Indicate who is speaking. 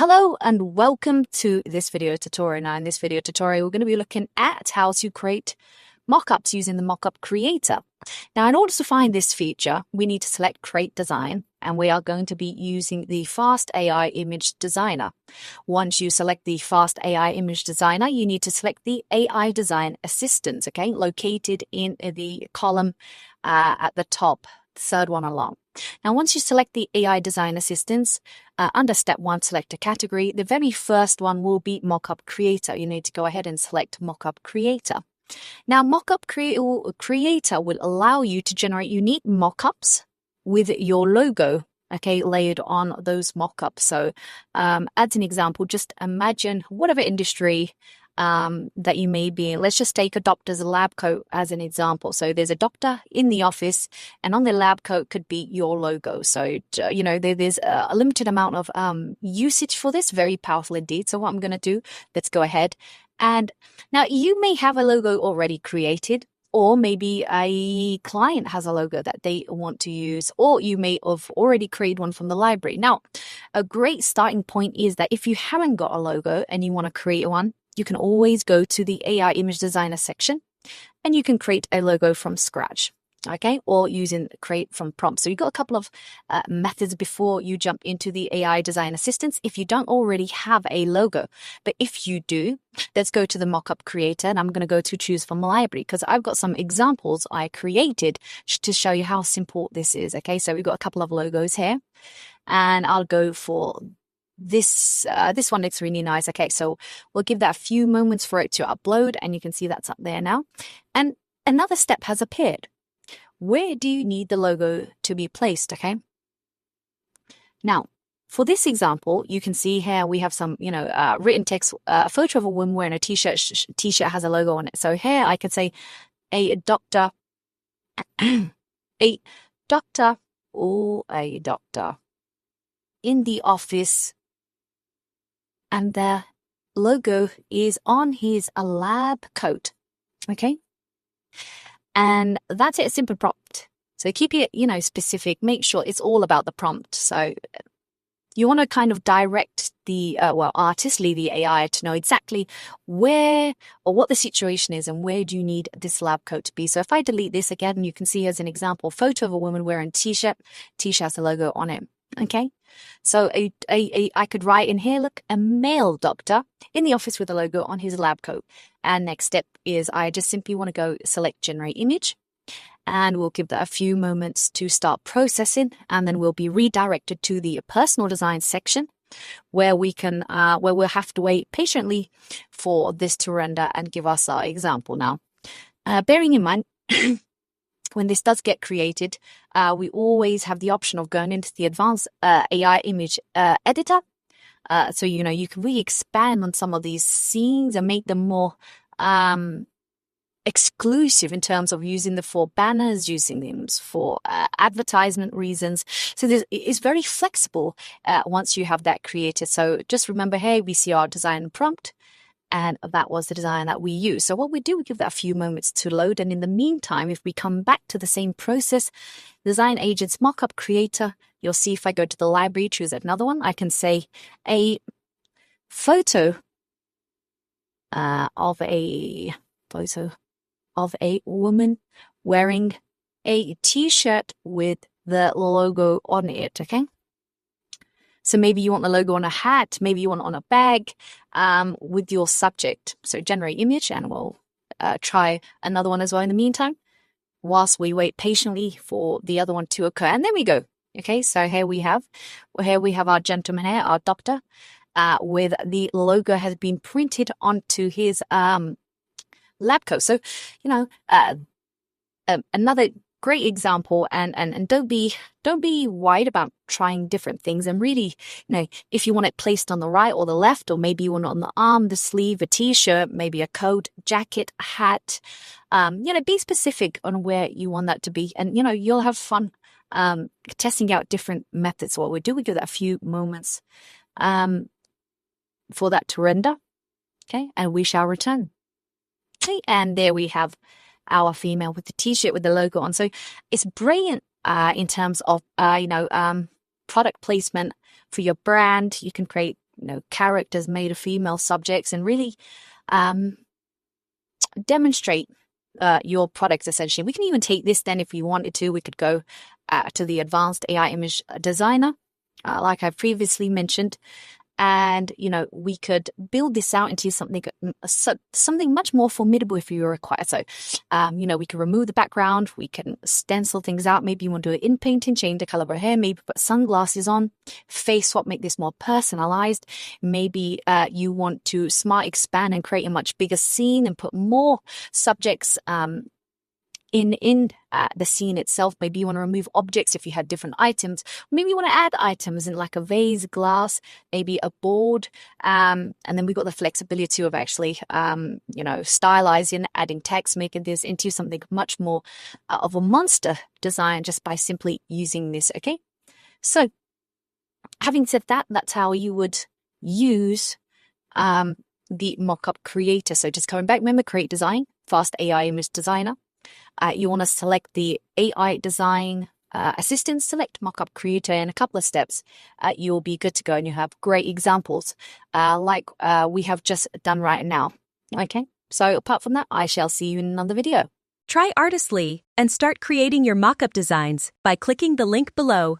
Speaker 1: Hello and welcome to this video tutorial. Now in this video tutorial, we're going to be looking at how to create mockups using the Mockup Creator. Now in order to find this feature, we need to select Create Design, and we are going to be using the Fast AI Image Designer. Once you select the Fast AI Image Designer, you need to select the AI Design Assistant, okay, located in the column at the top, third one along. Now, once you select the AI Design Assistance, under Step 1, select a category. The very first one will be Mockup Creator. You need to go ahead and select Mockup Creator. Now, Mockup Creator will allow you to generate unique mockups with your logo, okay, layered on those mockups. So, as an example, just imagine whatever industry that you may be in. Let's just take a doctor's lab coat as an example. So there's a doctor in the office, and on the lab coat could be your logo. So, there's a limited amount of usage for this. Very powerful indeed. So what I'm going to do, let's go ahead. And now you may have a logo already created, or maybe a client has a logo that they want to use, or you may have already created one from the library. Now, a great starting point is that if you haven't got a logo and you want to create one, you can always go to the AI Image Designer section and you can create a logo from scratch, okay? Or using create from prompt. So you've got a couple of methods before you jump into the AI Design Assistance if you don't already have a logo. But if you do, let's go to the Mockup Creator, and I'm going to go to choose from library because I've got some examples I created to show you how simple this is, okay? So we've got a couple of logos here, and I'll go for this one looks really nice. Okay, so we'll give that a few moments for it to upload, and you can see that's up there now. And another step has appeared. Where do you need the logo to be placed? Okay, now for this example, you can see here we have some written text, a photo of a woman wearing a t-shirt. T-shirt has a logo on it. So here I could say a doctor a doctor in the office, and the logo is on his lab coat, okay? And that's it, a simple prompt. So keep it, specific. Make sure it's all about the prompt. So you want to kind of direct the, artistly the AI to know exactly where or what the situation is and where do you need this lab coat to be. So if I delete this again, you can see as an example, photo of a woman wearing a t-shirt. T-shirt has a logo on it. Okay, so I could write in here, look, a male doctor in the office with a logo on his lab coat. And next step is I just simply want to go select generate image, and we'll give that a few moments to start processing, and then we'll be redirected to the personal design section where we can where we'll have to wait patiently for this to render and give us our example. Now, bearing in mind when this does get created, we always have the option of going into the advanced AI image editor. So, you can really expand on some of these scenes and make them more exclusive in terms of using them for banners, using them for advertisement reasons. So it's very flexible once you have that created. So just remember, hey, we see our design prompt, and that was the design that we use. So what we do, we give that a few moments to load. And in the meantime, if we come back to the same process, Design Agents Mockup Creator, you'll see if I go to the library, choose another one, I can say a photo of a woman wearing a t-shirt with the logo on it, okay? So maybe you want the logo on a hat, maybe you want it on a bag with your subject. So generate image, and we'll try another one as well in the meantime, whilst we wait patiently for the other one to occur. And there we go. Okay, so here we have our gentleman here, our doctor, with the logo has been printed onto his lab coat. So, another great example, and don't be worried about trying different things. And really, if you want it placed on the right or the left, or maybe you want it on the arm, the sleeve, a t-shirt, maybe a coat, jacket, a hat, be specific on where you want that to be, and you'll have fun testing out different methods. So what we do, we give that a few moments for that to render, okay, and we shall return. Okay, and there we have our female with the t-shirt with the logo on. So it's brilliant in terms of product placement for your brand. You can create characters made of female subjects and really demonstrate your products, essentially. We can even take this then, if we wanted to, we could go to the advanced AI image designer, like I previously mentioned. And, we could build this out into something much more formidable if you require. So, we can remove the background, we can stencil things out. Maybe you want to do it in painting, change the color of her hair, maybe put sunglasses on, face swap, make this more personalized. Maybe you want to smart expand and create a much bigger scene and put more subjects in the scene itself. Maybe you want to remove objects if you had different items. Maybe you want to add items in like a vase, glass, maybe a board. And then we've got the flexibility of actually, stylizing, adding text, making this into something much more of a monster design just by simply using this. Okay. So having said that, that's how you would use the Mockup Creator. So just coming back, remember, create design, fast AI image designer. You want to select the AI design assistant, select Mockup Creator, in a couple of steps, you'll be good to go, and you have great examples like we have just done right now. Okay, so apart from that, I shall see you in another video.
Speaker 2: Try Artistly and start creating your mockup designs by clicking the link below.